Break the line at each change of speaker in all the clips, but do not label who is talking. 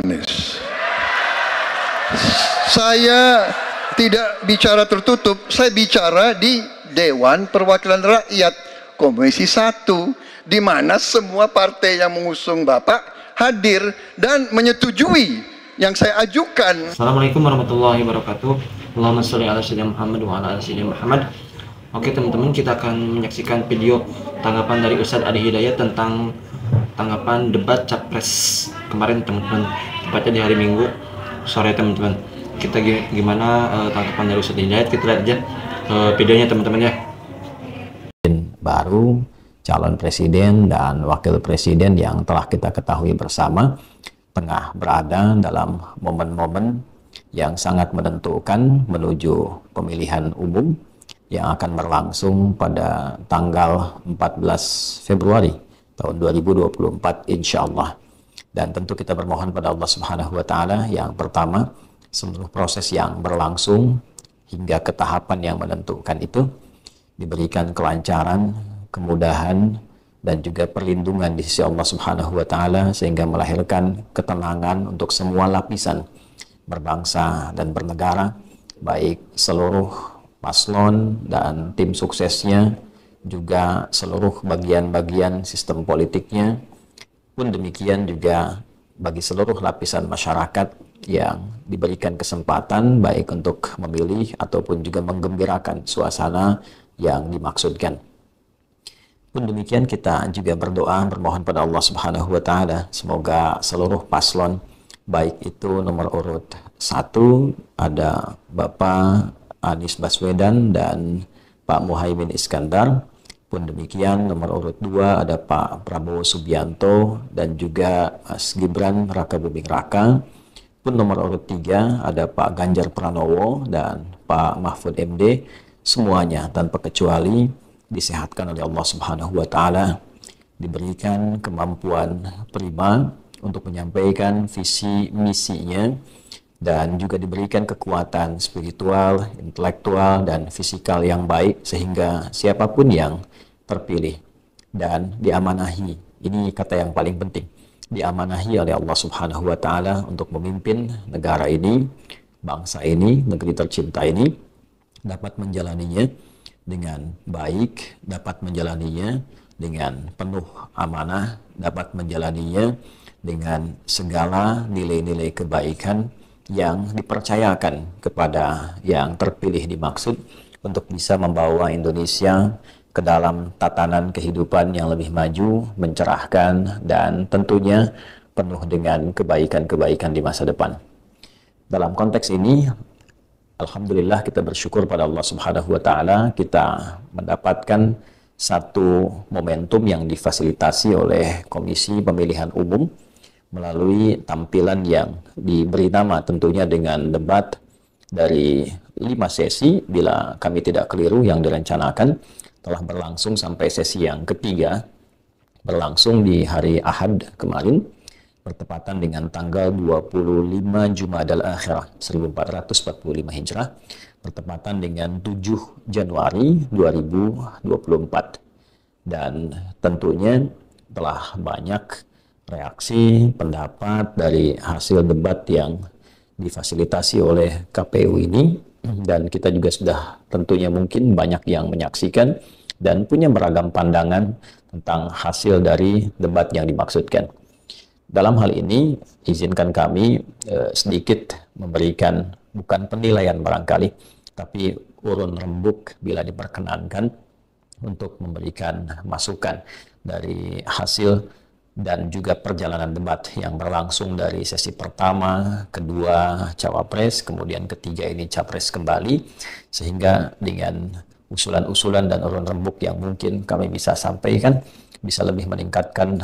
Anies. Saya tidak bicara tertutup, saya bicara di Dewan Perwakilan Rakyat Komisi 1, di mana semua partai yang mengusung Bapak hadir dan menyetujui yang saya ajukan.
Assalamualaikum warahmatullahi wabarakatuh. Allahumma sholli ala sayyidina Muhammad wa ala ali sayyidina Muhammad. Oke teman-teman, kita akan menyaksikan video tanggapan dari Ustadz Adi Hidayat tentang tanggapan debat Capres kemarin teman-teman, tepatnya di hari Minggu sore teman-teman. Kita gimana tanggapan dari Ustadz Hidayat, kita lihat aja videonya teman-teman ya.
Baru calon presiden dan wakil presiden yang telah kita ketahui bersama tengah berada dalam momen-momen yang sangat menentukan menuju pemilihan umum yang akan berlangsung pada tanggal 14 Februari tahun 2024 insya Allah. Dan tentu kita bermohon pada Allah Subhanahu wa Ta'ala, yang pertama, seluruh proses yang berlangsung hingga ke tahapan yang menentukan itu diberikan kelancaran, kemudahan, dan juga perlindungan di sisi Allah Subhanahu wa Ta'ala, sehingga melahirkan ketenangan untuk semua lapisan berbangsa dan bernegara, baik seluruh paslon dan tim suksesnya, juga seluruh bagian-bagian sistem politiknya, pun demikian juga bagi seluruh lapisan masyarakat yang diberikan kesempatan baik untuk memilih ataupun juga menggembirakan suasana yang dimaksudkan. Pun demikian kita juga berdoa bermohon pada Allah Subhanahu wa Ta'ala, semoga seluruh paslon, baik itu nomor urut 1 ada Bapak Anies Baswedan dan Pak Muhaimin Iskandar, pun demikian nomor urut 2 ada Pak Prabowo Subianto dan juga Mas Gibran Raka Buming Raka, pun nomor urut 3 ada Pak Ganjar Pranowo dan Pak Mahfud MD. Semuanya tanpa kecuali disehatkan oleh Allah Subhanahu wa Ta'ala, diberikan kemampuan prima untuk menyampaikan visi misinya, dan juga diberikan kekuatan spiritual, intelektual, dan fisikal yang baik sehingga siapapun yang terpilih dan diamanahi, ini kata yang paling penting, diamanahi oleh Allah Subhanahu wa Ta'ala untuk memimpin negara ini, bangsa ini, negeri tercinta ini, dapat menjalaninya dengan baik, dapat menjalaninya dengan penuh amanah, dapat menjalaninya dengan segala nilai-nilai kebaikan yang dipercayakan kepada yang terpilih dimaksud, untuk bisa membawa Indonesia ke dalam tatanan kehidupan yang lebih maju, mencerahkan, dan tentunya penuh dengan kebaikan-kebaikan di masa depan. Dalam konteks ini, alhamdulillah kita bersyukur pada Allah Subhanahu wa Ta'ala, kita mendapatkan satu momentum yang difasilitasi oleh Komisi Pemilihan Umum melalui tampilan yang diberi nama tentunya dengan debat dari 5 sesi, bila kami tidak keliru yang direncanakan telah berlangsung sampai sesi yang ketiga, berlangsung di hari Ahad kemarin, bertepatan dengan tanggal 25 Jumadal Akhirah 1445 Hijrah, bertepatan dengan 7 Januari 2024. Dan tentunya telah banyak reaksi, pendapat dari hasil debat yang difasilitasi oleh KPU ini, dan kita juga sudah tentunya mungkin banyak yang menyaksikan dan punya beragam pandangan tentang hasil dari debat yang dimaksudkan. Dalam hal ini, izinkan kami sedikit memberikan, bukan penilaian barangkali, tapi urun rembuk bila diperkenankan, untuk memberikan masukan dari hasil dan juga perjalanan debat yang berlangsung dari sesi pertama, kedua Cawapres, kemudian ketiga ini Capres kembali, sehingga dengan usulan-usulan dan urun rembuk yang mungkin kami bisa sampaikan, bisa lebih meningkatkan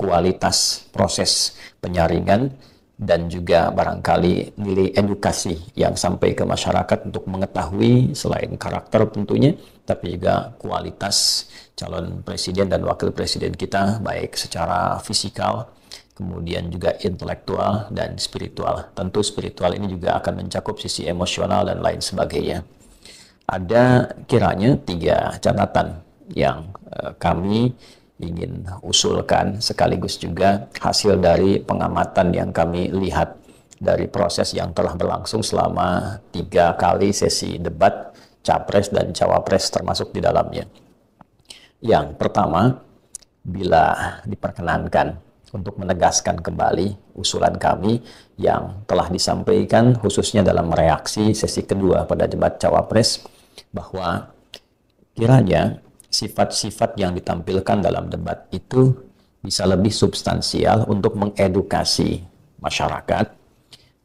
kualitas proses penyaringan dan juga barangkali nilai edukasi yang sampai ke masyarakat untuk mengetahui selain karakter tentunya, tapi juga kualitas calon presiden dan wakil presiden kita, baik secara fisikal, kemudian juga intelektual dan spiritual. Tentu spiritual ini juga akan mencakup sisi emosional dan lain sebagainya. Ada kiranya 3 catatan yang kami ingin usulkan, sekaligus juga hasil dari pengamatan yang kami lihat dari proses yang telah berlangsung selama 3 kali sesi debat Capres dan Cawapres termasuk di dalamnya. Yang pertama, bila diperkenankan untuk menegaskan kembali usulan kami yang telah disampaikan khususnya dalam reaksi sesi kedua pada debat Cawapres, bahwa kiranya sifat-sifat yang ditampilkan dalam debat itu bisa lebih substansial untuk mengedukasi masyarakat.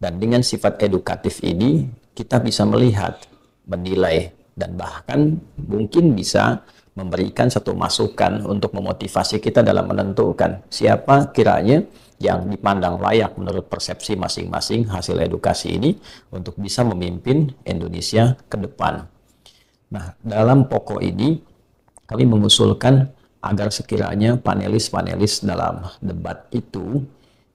Dan dengan sifat edukatif ini, kita bisa melihat, menilai, dan bahkan mungkin bisa memberikan satu masukan untuk memotivasi kita dalam menentukan siapa kiranya yang dipandang layak menurut persepsi masing-masing hasil edukasi ini untuk bisa memimpin Indonesia ke depan. Nah, dalam pokok ini, kami mengusulkan agar sekiranya panelis-panelis dalam debat itu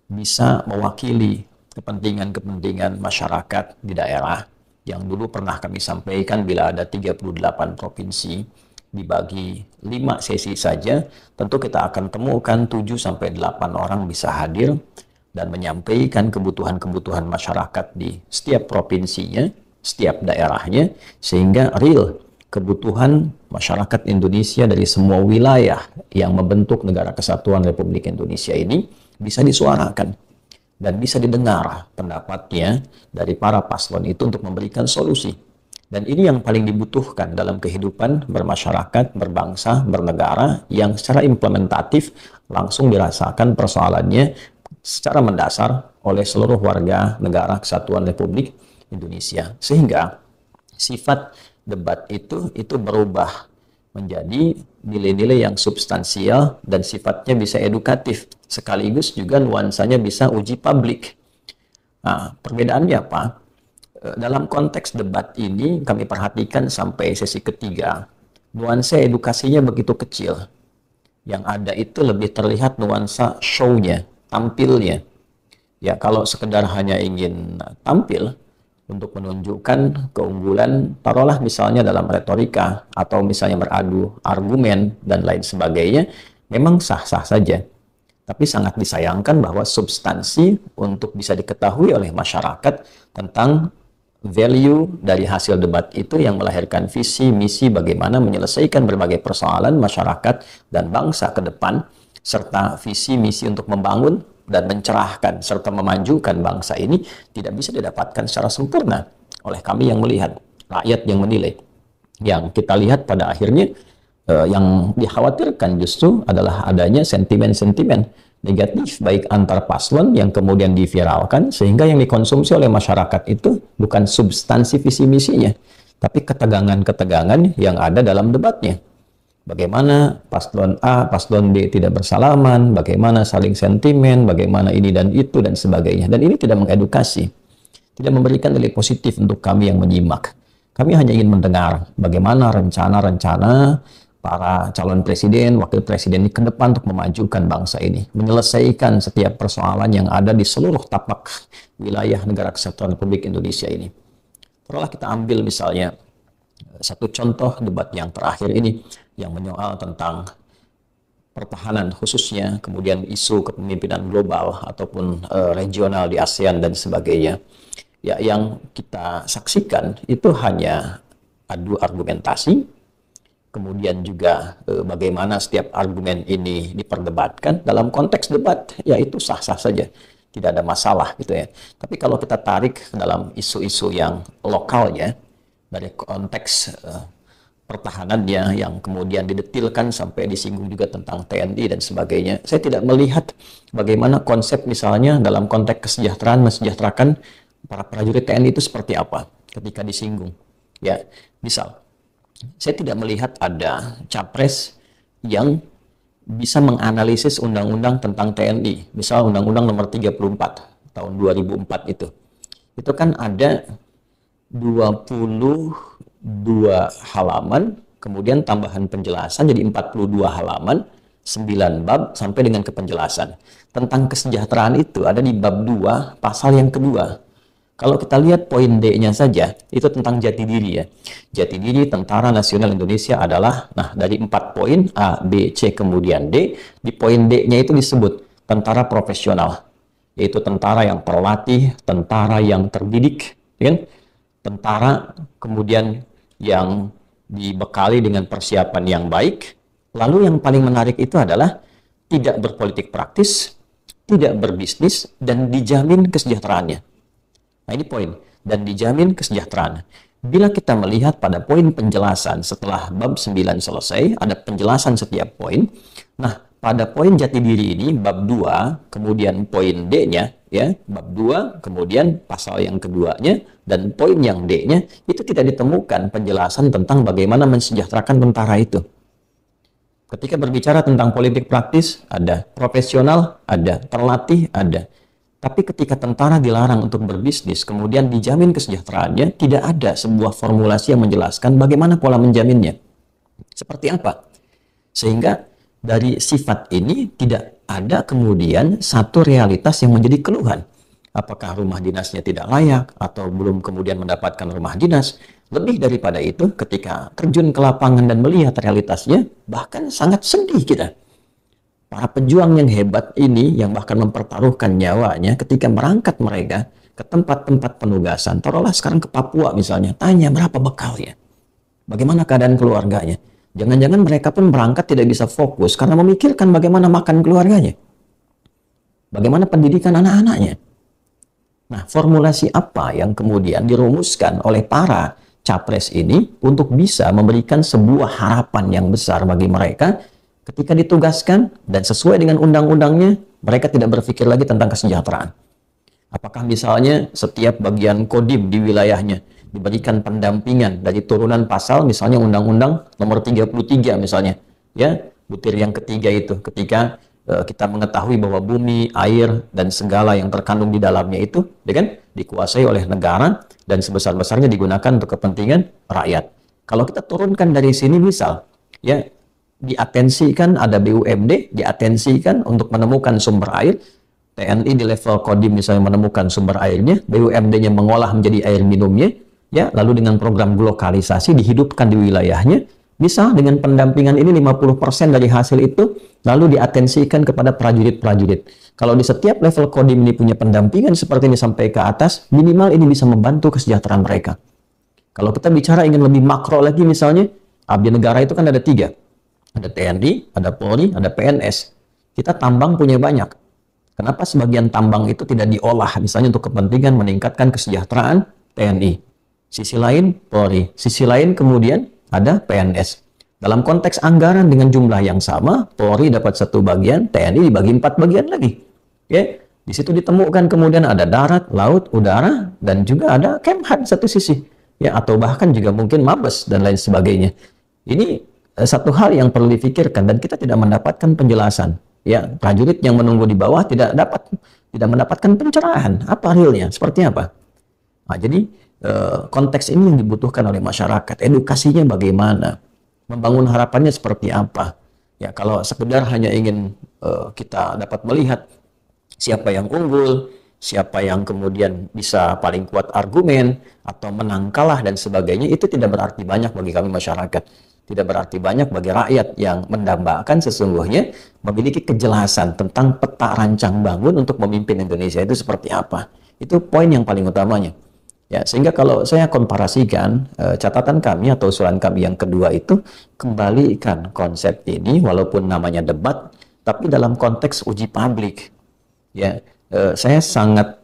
bisa mewakili kepentingan-kepentingan masyarakat di daerah yang dulu pernah kami sampaikan bila ada 38 provinsi dibagi 5 sesi saja, tentu kita akan temukan 7-8 orang bisa hadir dan menyampaikan kebutuhan-kebutuhan masyarakat di setiap provinsinya, setiap daerahnya, sehingga real kebutuhan masyarakat Indonesia dari semua wilayah yang membentuk Negara Kesatuan Republik Indonesia ini bisa disuarakan dan bisa didengar pendapatnya dari para paslon itu untuk memberikan solusi. Dan ini yang paling dibutuhkan dalam kehidupan bermasyarakat, berbangsa, bernegara, yang secara implementatif langsung dirasakan persoalannya secara mendasar oleh seluruh warga Negara Kesatuan Republik Indonesia. Sehingga sifat debat itu berubah menjadi nilai-nilai yang substansial dan sifatnya bisa edukatif, sekaligus juga nuansanya bisa uji publik. Nah, perbedaannya apa? Dalam konteks debat ini kami perhatikan sampai sesi ketiga, nuansa edukasinya begitu kecil. Yang ada itu lebih terlihat nuansa show-nya, tampilnya. Ya, kalau sekedar hanya ingin tampil untuk menunjukkan keunggulan, taruhlah misalnya dalam retorika atau misalnya beradu argumen dan lain sebagainya, memang sah-sah saja. Tapi sangat disayangkan bahwa substansi untuk bisa diketahui oleh masyarakat tentang value dari hasil debat itu yang melahirkan visi, misi bagaimana menyelesaikan berbagai persoalan masyarakat dan bangsa ke depan, serta visi, misi untuk membangun dan mencerahkan serta memajukan bangsa ini tidak bisa didapatkan secara sempurna oleh kami yang melihat, rakyat yang menilai. Yang kita lihat pada akhirnya yang dikhawatirkan justru adalah adanya sentimen-sentimen negatif baik antar paslon yang kemudian diviralkan, sehingga yang dikonsumsi oleh masyarakat itu bukan substansi visi misinya, tapi ketegangan-ketegangan yang ada dalam debatnya. Bagaimana paslon A, paslon B tidak bersalaman, bagaimana saling sentimen, bagaimana ini dan itu dan sebagainya. Dan ini tidak mengedukasi, tidak memberikan nilai positif untuk kami yang menyimak. Kami hanya ingin mendengar bagaimana rencana-rencana para calon presiden, wakil presiden ini ke depan untuk memajukan bangsa ini, menyelesaikan setiap persoalan yang ada di seluruh tapak wilayah Negara Kesatuan Republik Indonesia ini. Telah kita ambil misalnya satu contoh debat yang terakhir ini yang menyoal tentang pertahanan khususnya, kemudian isu kepemimpinan global ataupun regional di ASEAN dan sebagainya. Ya, yang kita saksikan itu hanya adu argumentasi, kemudian juga bagaimana setiap argumen ini diperdebatkan dalam konteks debat, ya itu sah-sah saja, tidak ada masalah gitu ya. Tapi kalau kita tarik dalam isu-isu yang lokalnya, dari konteks pertahanannya yang kemudian didetilkan sampai disinggung juga tentang TNI dan sebagainya, saya tidak melihat bagaimana konsep misalnya dalam konteks kesejahteraan, mensejahterakan para prajurit TNI itu seperti apa ketika disinggung. Ya, misal, saya tidak melihat ada capres yang bisa menganalisis undang-undang tentang TNI. Misal Undang-Undang Nomor 34 tahun 2004 itu. Itu kan ada 22 halaman, kemudian tambahan penjelasan jadi 42 halaman, 9 bab sampai dengan kepenjelasan. Tentang kesejahteraan itu ada di bab 2 pasal yang kedua. Kalau kita lihat poin D-nya saja, itu tentang jati diri ya. Jati diri Tentara Nasional Indonesia adalah, nah dari 4 poin, A, B, C, kemudian D, di poin D-nya itu disebut tentara profesional, yaitu tentara yang terlatih, tentara yang terdidik, kan? Tentara kemudian yang dibekali dengan persiapan yang baik. Lalu yang paling menarik itu adalah tidak berpolitik praktis, tidak berbisnis, dan dijamin kesejahteraannya. Nah ini poin, dan dijamin kesejahteraan. Bila kita melihat pada poin penjelasan setelah bab 9 selesai, ada penjelasan setiap poin. Nah, pada poin jati diri ini, bab 2, kemudian poin D-nya, ya, bab 2, kemudian pasal yang keduanya, dan poin yang D-nya, itu tidak ditemukan penjelasan tentang bagaimana mensejahterakan tentara itu. Ketika berbicara tentang politik praktis, ada profesional, ada terlatih, ada. Tapi ketika tentara dilarang untuk berbisnis, kemudian dijamin kesejahteraannya, tidak ada sebuah formulasi yang menjelaskan bagaimana pola menjaminnya. Seperti apa? Sehingga dari sifat ini tidak ada kemudian satu realitas yang menjadi keluhan. Apakah rumah dinasnya tidak layak atau belum kemudian mendapatkan rumah dinas? Lebih daripada itu, ketika terjun ke lapangan dan melihat realitasnya, bahkan sangat sedih kita. Para pejuang yang hebat ini, yang bahkan mempertaruhkan nyawanya ketika merangkat mereka ke tempat-tempat penugasan, taruhlah sekarang ke Papua misalnya, tanya berapa bekalnya, bagaimana keadaan keluarganya. Jangan-jangan mereka pun berangkat tidak bisa fokus karena memikirkan bagaimana makan keluarganya, bagaimana pendidikan anak-anaknya. Nah, formulasi apa yang kemudian dirumuskan oleh para capres ini untuk bisa memberikan sebuah harapan yang besar bagi mereka ketika ditugaskan dan sesuai dengan undang-undangnya, mereka tidak berpikir lagi tentang kesejahteraan. Apakah misalnya setiap bagian kodim di wilayahnya diberikan pendampingan dari turunan pasal, misalnya Undang-Undang nomor 33 misalnya, ya, butir yang ketiga itu, ketika kita mengetahui bahwa bumi, air, dan segala yang terkandung di dalamnya itu, ya kan, dikuasai oleh negara dan sebesar-besarnya digunakan untuk kepentingan rakyat. Kalau kita turunkan dari sini misal, ya, diatensikan ada BUMD, diatensikan untuk menemukan sumber air, TNI di level kodim misalnya menemukan sumber airnya, BUMD-nya mengolah menjadi air minumnya, ya, lalu dengan program glokalisasi dihidupkan di wilayahnya, bisa dengan pendampingan ini 50% dari hasil itu lalu diatensikan kepada prajurit-prajurit. Kalau di setiap level kodim ini punya pendampingan seperti ini sampai ke atas, minimal ini bisa membantu kesejahteraan mereka. Kalau kita bicara ingin lebih makro lagi misalnya, abdi negara itu kan ada 3. Ada TNI, ada Polri, ada PNS. Kita tambang punya banyak. Kenapa sebagian tambang itu tidak diolah misalnya untuk kepentingan meningkatkan kesejahteraan TNI? Sisi lain Polri, sisi lain kemudian ada PNS. Dalam konteks anggaran dengan jumlah yang sama, Polri dapat 1 bagian, TNI dibagi 4 bagian lagi. Ya, di situ ditemukan kemudian ada darat, laut, udara, dan juga ada Kemhan satu sisi. Ya, atau bahkan juga mungkin Mabes dan lain sebagainya. Ini satu hal yang perlu difikirkan dan kita tidak mendapatkan penjelasan. Ya, prajurit yang menunggu di bawah tidak mendapatkan pencerahan. Apa realnya? Seperti apa? Nah, jadi konteks ini yang dibutuhkan oleh masyarakat. Edukasinya bagaimana? Membangun harapannya seperti apa? Ya, kalau sekedar hanya ingin kita dapat melihat siapa yang unggul, siapa yang kemudian bisa paling kuat argumen atau menang kalah dan sebagainya, itu tidak berarti banyak bagi kami masyarakat. Tidak berarti banyak bagi rakyat yang mendambakan sesungguhnya memiliki kejelasan tentang peta rancang bangun untuk memimpin Indonesia itu seperti apa. Itu poin yang paling utamanya. Ya, sehingga kalau saya komparasikan catatan kami atau usulan kami yang kedua itu, kembalikan konsep ini walaupun namanya debat, tapi dalam konteks uji publik. Ya, saya sangat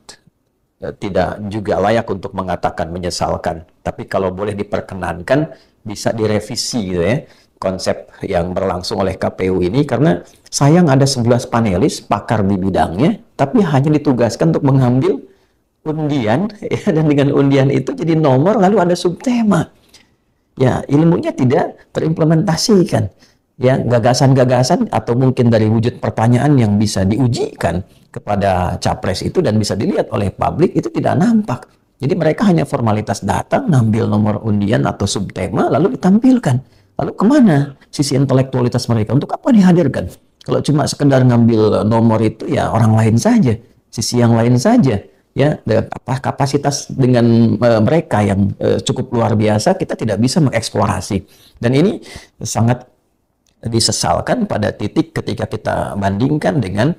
tidak juga layak untuk mengatakan menyesalkan, tapi kalau boleh diperkenankan bisa direvisi gitu ya, konsep yang berlangsung oleh KPU ini, karena sayang ada 11 panelis pakar di bidangnya, tapi hanya ditugaskan untuk mengambil undian, ya, dan dengan undian itu jadi nomor lalu ada subtema. Ya, ilmunya tidak terimplementasikan. Ya, gagasan-gagasan atau mungkin dari wujud pertanyaan yang bisa diujikan kepada capres itu dan bisa dilihat oleh publik itu tidak nampak. Jadi mereka hanya formalitas datang, ngambil nomor undian atau subtema, lalu ditampilkan. Lalu kemana sisi intelektualitas mereka? Untuk apa dihadirkan? Kalau cuma sekedar ngambil nomor itu, ya orang lain saja. Sisi yang lain saja. ya kapasitas dengan mereka yang cukup luar biasa, kita tidak bisa mengeksplorasi. Dan ini sangat disesalkan pada titik ketika kita bandingkan dengan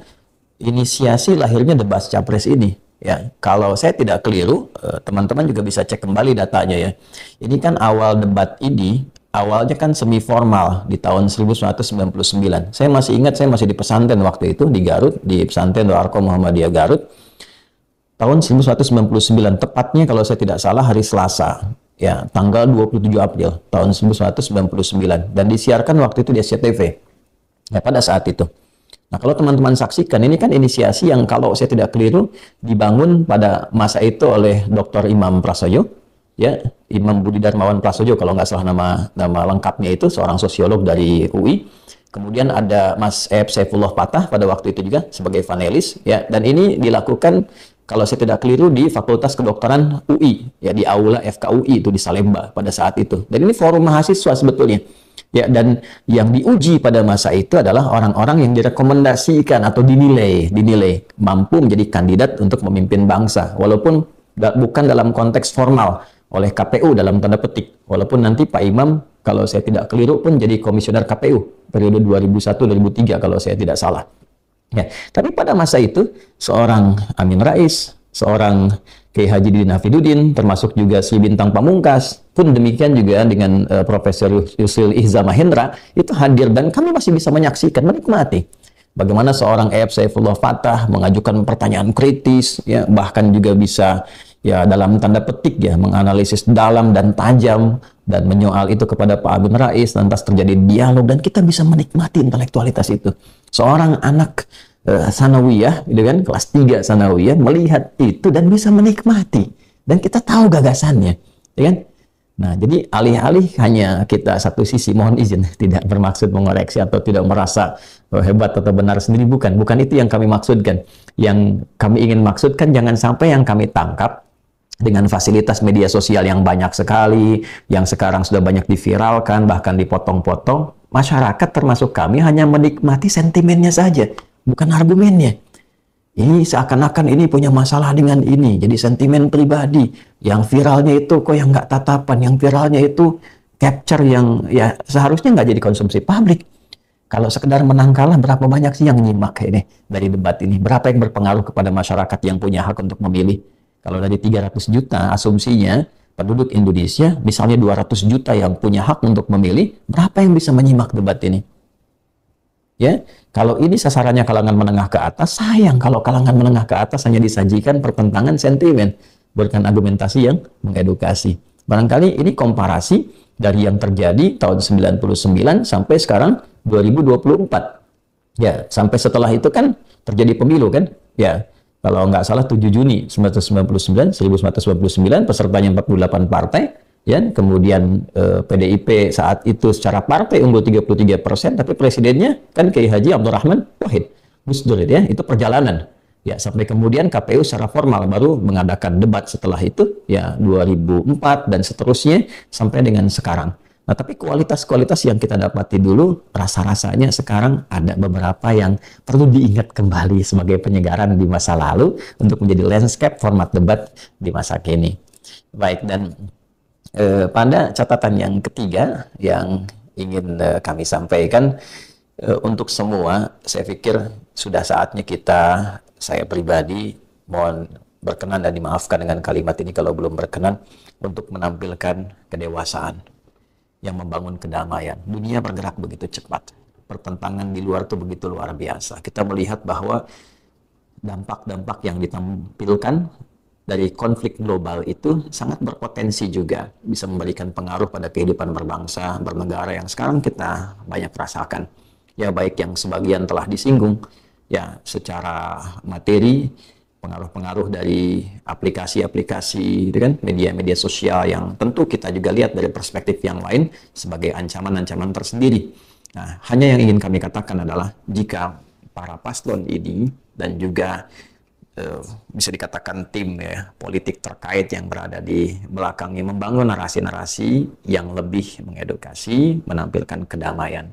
inisiasi lahirnya debat capres ini. Ya, kalau saya tidak keliru, teman-teman juga bisa cek kembali datanya ya. Ini kan awal debat ini, awalnya kan semi formal di tahun 1999. Saya masih ingat, saya masih di pesantren waktu itu di Garut, di pesantren Darul Arqam Muhammadiyah Garut. Tahun 1999, tepatnya kalau saya tidak salah hari Selasa, ya, tanggal 27 April tahun 1999, dan disiarkan waktu itu di SCTV. Ya, pada saat itu. Nah, kalau teman-teman saksikan, ini kan inisiasi yang kalau saya tidak keliru dibangun pada masa itu oleh Dr. Imam Prasojo, ya, Imam Budi Darmawan Prasojo kalau nggak salah nama lengkapnya itu, seorang sosiolog dari UI. Kemudian ada Mas Ep Saifullah Patah pada waktu itu juga sebagai panelis, ya, dan ini dilakukan kalau saya tidak keliru di Fakultas Kedokteran UI, ya, di Aula FKUI itu di Salemba pada saat itu. Dan ini forum mahasiswa sebetulnya. Ya, dan yang diuji pada masa itu adalah orang-orang yang direkomendasikan atau dinilai mampu menjadi kandidat untuk memimpin bangsa, walaupun bukan dalam konteks formal oleh KPU dalam tanda petik, walaupun nanti Pak Imam kalau saya tidak keliru pun jadi komisioner KPU periode 2001-2003 kalau saya tidak salah. Ya, tapi pada masa itu seorang Amin Rais, seorang Kiai Haji Didin Hafidudin, termasuk juga Sri Bintang Pamungkas, pun demikian juga dengan Profesor Yusril Ihza Mahendra, itu hadir dan kami masih bisa menyaksikan, menikmati bagaimana seorang Ep Saifullah Fatah mengajukan pertanyaan kritis, ya, bahkan juga bisa, ya, dalam tanda petik, ya, menganalisis dalam dan tajam dan menyoal itu kepada Pak Amin Rais, lantas terjadi dialog dan kita bisa menikmati intelektualitas itu. Seorang anak sanawiyah, gitu kan, kelas 3 sanawiyah melihat itu dan bisa menikmati, dan kita tahu gagasannya, ya kan? Nah, jadi alih-alih hanya kita satu sisi, mohon izin tidak bermaksud mengoreksi atau tidak merasa hebat atau benar sendiri, bukan itu yang kami maksudkan. Yang kami ingin maksudkan, jangan sampai yang kami tangkap dengan fasilitas media sosial yang banyak sekali, yang sekarang sudah banyak diviralkan, bahkan dipotong-potong, masyarakat termasuk kami hanya menikmati sentimennya saja, bukan argumennya. Ini seakan-akan ini punya masalah dengan ini, jadi sentimen pribadi. Yang viralnya itu kok yang nggak tatapan, yang viralnya itu capture yang ya seharusnya nggak jadi konsumsi publik. Kalau sekedar menang kalah, berapa banyak sih yang nyimak ini dari debat ini? Berapa yang berpengaruh kepada masyarakat yang punya hak untuk memilih? Kalau dari 300 juta asumsinya penduduk Indonesia, misalnya 200 juta yang punya hak untuk memilih, berapa yang bisa menyimak debat ini? Ya, kalau ini sasarannya kalangan menengah ke atas, sayang kalau kalangan menengah ke atas hanya disajikan pertentangan sentimen, bukan argumentasi yang mengedukasi. Barangkali ini komparasi dari yang terjadi tahun 99 sampai sekarang 2024. Ya, sampai setelah itu kan terjadi pemilu kan? Ya, kalau nggak salah 7 Juni 1999, pesertanya 48 partai. Ya, kemudian PDIP saat itu secara partai unggul 33%, tapi presidennya kan Kiai Haji Abdurrahman Wahid Gus Dur, ya, itu perjalanan. Ya, sampai kemudian KPU secara formal baru mengadakan debat setelah itu, ya, 2004 dan seterusnya sampai dengan sekarang. Nah, tapi kualitas-kualitas yang kita dapati dulu, rasa-rasanya sekarang ada beberapa yang perlu diingat kembali sebagai penyegaran di masa lalu untuk menjadi landscape format debat di masa kini. Baik, dan pada catatan yang ketiga yang ingin kami sampaikan untuk semua, saya pikir sudah saatnya saya pribadi mohon berkenan dan dimaafkan dengan kalimat ini kalau belum berkenan, untuk menampilkan kedewasaan yang membangun kedamaian. Dunia bergerak begitu cepat, pertentangan di luar itu begitu luar biasa. Kita melihat bahwa dampak-dampak yang ditampilkan dari konflik global itu sangat berpotensi juga bisa memberikan pengaruh pada kehidupan berbangsa, bernegara yang sekarang kita banyak rasakan. Ya, baik yang sebagian telah disinggung, ya, secara materi, pengaruh-pengaruh dari aplikasi-aplikasi, gitu kan, media-media sosial yang tentu kita juga lihat dari perspektif yang lain sebagai ancaman-ancaman tersendiri. Nah, hanya yang ingin kami katakan adalah jika para paslon ini dan juga bisa dikatakan tim, ya, politik terkait yang berada di belakangnya membangun narasi-narasi yang lebih mengedukasi, menampilkan kedamaian.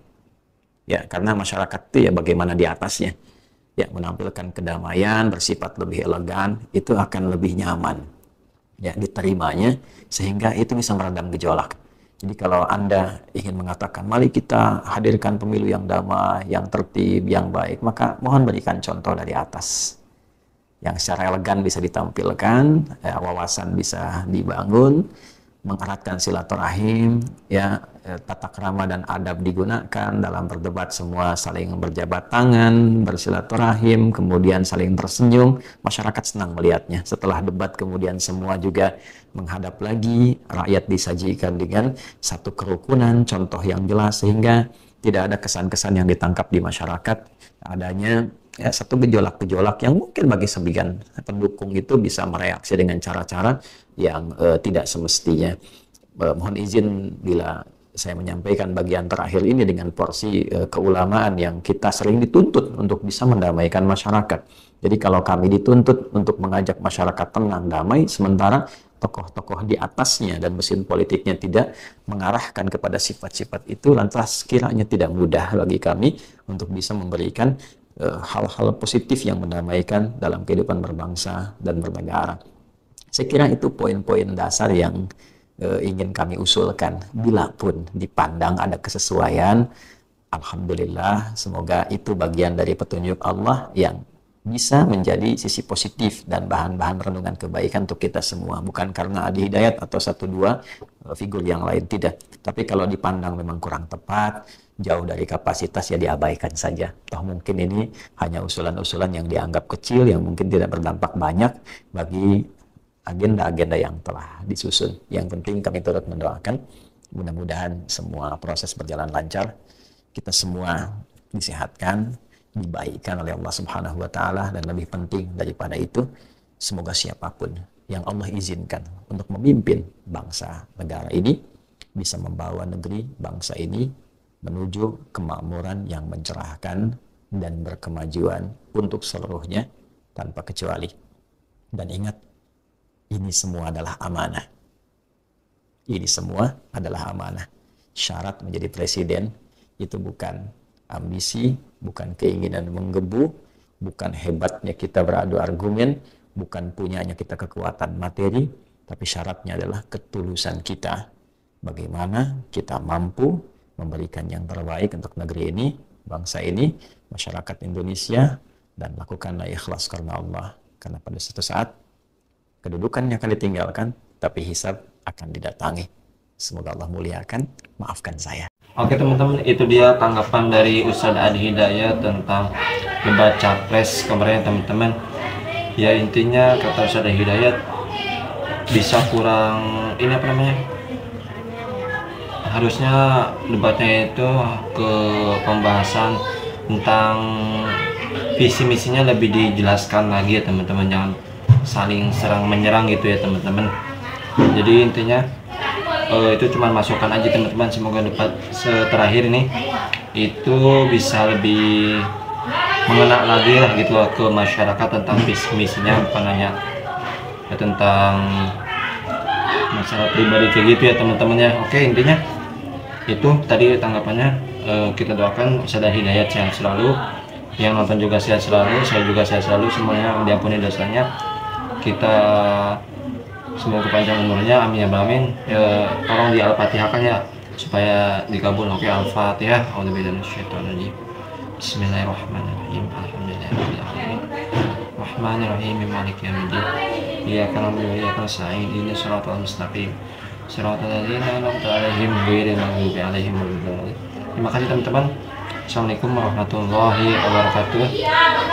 Ya, karena masyarakat itu ya bagaimana di atasnya. ya menampilkan kedamaian, bersifat lebih elegan, itu akan lebih nyaman ya diterimanya, sehingga itu bisa meredam gejolak. Jadi kalau Anda ingin mengatakan mari kita hadirkan pemilu yang damai, yang tertib, yang baik, maka mohon berikan contoh dari atas yang secara elegan bisa ditampilkan, ya, wawasan bisa dibangun, mengeratkan silaturahim, ya, tata krama dan adab digunakan dalam berdebat, semua saling berjabat tangan, bersilaturahim, kemudian saling tersenyum, masyarakat senang melihatnya. Setelah debat kemudian semua juga menghadap lagi, rakyat disajikan dengan satu kerukunan, contoh yang jelas, sehingga tidak ada kesan-kesan yang ditangkap di masyarakat, adanya ya satu gejolak-gejolak yang mungkin bagi sebagian pendukung itu bisa mereaksi dengan cara-cara yang tidak semestinya. Mohon izin bila saya menyampaikan bagian terakhir ini dengan porsi keulamaan yang kita sering dituntut untuk bisa mendamaikan masyarakat. Jadi kalau kami dituntut untuk mengajak masyarakat tenang, damai, sementara tokoh-tokoh di atasnya dan mesin politiknya tidak mengarahkan kepada sifat-sifat itu, lantas kiranya tidak mudah bagi kami untuk bisa memberikan hal-hal positif yang mendamaikan dalam kehidupan berbangsa dan bernegara. Saya kira itu poin-poin dasar yang ingin kami usulkan. Bila pun dipandang ada kesesuaian, alhamdulillah, semoga itu bagian dari petunjuk Allah yang bisa menjadi sisi positif dan bahan-bahan renungan kebaikan untuk kita semua. Bukan karena Adi Hidayat atau satu dua figur yang lain, tidak. Tapi kalau dipandang memang kurang tepat, jauh dari kapasitas, ya diabaikan saja. Toh mungkin ini hanya usulan-usulan yang dianggap kecil, yang mungkin tidak berdampak banyak bagi agenda-agenda yang telah disusun. Yang penting kami turut mendoakan, mudah-mudahan semua proses berjalan lancar, kita semua disehatkan, dibaikkan oleh Allah Subhanahu wa Ta'ala, dan lebih penting daripada itu, semoga siapapun yang Allah izinkan untuk memimpin bangsa negara ini bisa membawa negeri bangsa ini menuju kemakmuran yang mencerahkan dan berkemajuan untuk seluruhnya tanpa kecuali. Dan ingat, ini semua adalah amanah. Ini semua adalah amanah. Syarat menjadi presiden itu bukan ambisi, bukan keinginan menggebu, bukan hebatnya kita beradu argumen, bukan punyanya kita kekuatan materi, tapi syaratnya adalah ketulusan kita. Bagaimana kita mampu memberikan yang terbaik untuk negeri ini, bangsa ini, masyarakat Indonesia, dan lakukanlah ikhlas karena Allah. Karena pada suatu saat kedudukannya akan ditinggalkan, tapi hisab akan didatangi. Semoga Allah muliakan. Maafkan saya.
Oke teman-teman, itu dia tanggapan dari Ustadz Adi Hidayat tentang debat capres kemarin teman-teman. Ya intinya kata Ustadz Adi Hidayat, bisa kurang ini apa namanya, harusnya debatnya itu ke pembahasan tentang visi misinya lebih dijelaskan lagi ya teman-teman, jangan saling serang menyerang gitu ya teman-teman. Jadi intinya itu cuma masukan aja teman-teman. Semoga debat terakhir ini itu bisa lebih mengena lagi lah gitu loh ke masyarakat tentang visi misinya, bukan hanya ya tentang masalah pribadi kayak gitu ya teman-teman ya. Oke, intinya itu tadi tanggapannya. Kita doakan Ustadz Hidayat sehat selalu, yang nonton juga sehat selalu, saya juga sehat selalu, semuanya diampuni dosanya, kita semoga panjang umurnya, amin ya amin. Tolong di Al-Fatihahkan ya supaya dikabul. Oke, Al-Fatihah. A'udzubillahiminasyaitonirrajim. Bismillahirrahmanirrahim. Alhamdulillahirabbil alamin. Rahmanirrahim. Maliki yaumiddin. Iyyaka na'budu wa iyyaka nasta'in. Ihdinas siratal mustaqim. Shiratal ladzina an'amta 'alaihim ghairil maghdubi 'alaihim waladdallin. Terima kasih teman-teman. Assalamualaikum warahmatullahi wabarakatuh.